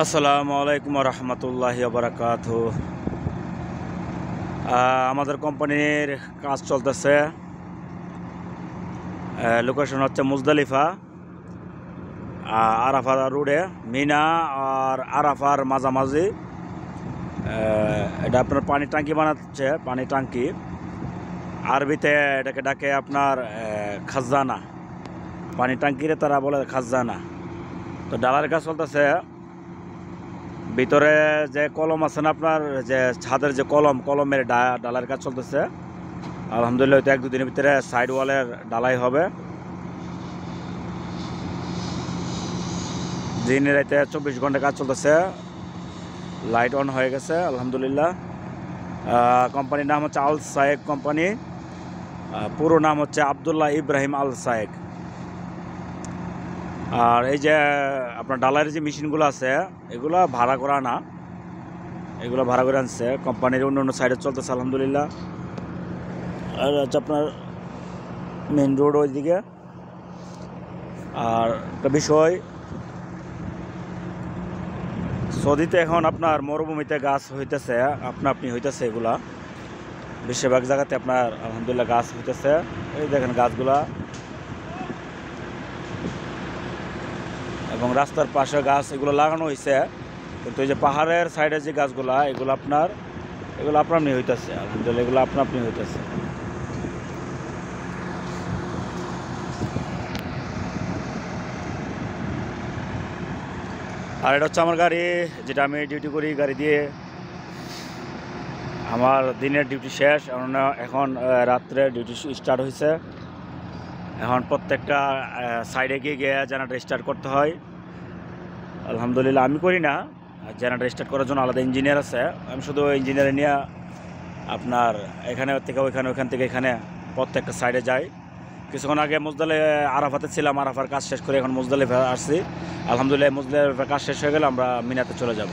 আসসালামু আলাইকুম রহমতুল্লাহি বারাকাতুহু। আমাদের কোম্পানির কাজ চলতেছে। লোকেশন হচ্ছে মুজদালিফা, আরাফা রোডে, মিনা আর আরাফার মাঝামাঝি। এটা আপনার পানি ট্যাঙ্কি বানাচ্ছে, পানি ট্যাঙ্কি। আরবিতে এটাকে ডাকে আপনার খাজানা। পানি ট্যাঙ্কিরে তারা বলে খাজানা। তো ডালার কাজ চলতেছে। ভিতরে যে কলম আছে না আপনার, যে ছাদের যে কলমের ডালার কাজ চলতেছে। আলহামদুলিল্লাহ হয়তো 1-2 দিনের ভিতরে সাইড ওয়ালের ডালাই হবে। দিনে রাতে 24 ঘন্টা কাজ চলতেছে। লাইট অন হয়ে গেছে আলহামদুলিল্লাহ। কোম্পানির নাম হচ্ছে আল সায়েক কোম্পানি। পুরো নাম হচ্ছে আবদুল্লাহ ইব্রাহিম আল সায়েক। আর এই যে আপনার ডালাইয়ের যে মেশিনগুলো আছে, এগুলো ভাড়া করা না, এগুলো ভাড়া করে আনছে কোম্পানির। অন্য সাইডে চলতেছে আলহামদুলিল্লাহ। আর হচ্ছে আপনার মেন রোড ওইদিকে। আর একটা বিষয়, সৌদিতে এখন আপনার মরুভূমিতে গাছ হইতেছে, আপনি হইতেছে। এগুলা বেশিরভাগ জায়গাতে আপনার আলহামদুলিল্লাহ গাছ হইতেছে। এই দেখেন গাছগুলা, এবং রাস্তার পাশে গাছ এগুলো লাগানো হয়েছে। কিন্তু এই যে পাহাড়ের সাইডে যে গাছগুলা, এগুলো আপনি হইতেছে আলহামদুলিল্লাহ, এগুলো আপনি হইতেছে। আর এটা হচ্ছে আমার গাড়ি, যেটা আমি ডিউটি করি। গাড়ি দিয়ে আমার দিনের ডিউটি শেষ, এখন রাত্রে ডিউটি স্টার্ট হয়েছে। এখন প্রত্যেকটা সাইডে গিয়ে জেনারেটর স্টার্ট করতে হয়। আলহামদুলিল্লাহ আমি করি না, জেনারেটর স্টার্ট করার জন্য আলাদা ইঞ্জিনিয়ার আছে। আমি শুধু ইঞ্জিনিয়ার নিয়ে আপনার এখানে থেকে ওইখান থেকে এখানে প্রত্যেকটা সাইডে যাই। কিছুক্ষণ আগে আরাফাতে ছিলাম, আরাফার কাজ শেষ করে এখন মুজদালিফা আসছি। আলহামদুলিল্লাহ মুজদালিফার কাজ শেষ হয়ে গেলে আমরা মিনাতে চলে যাব।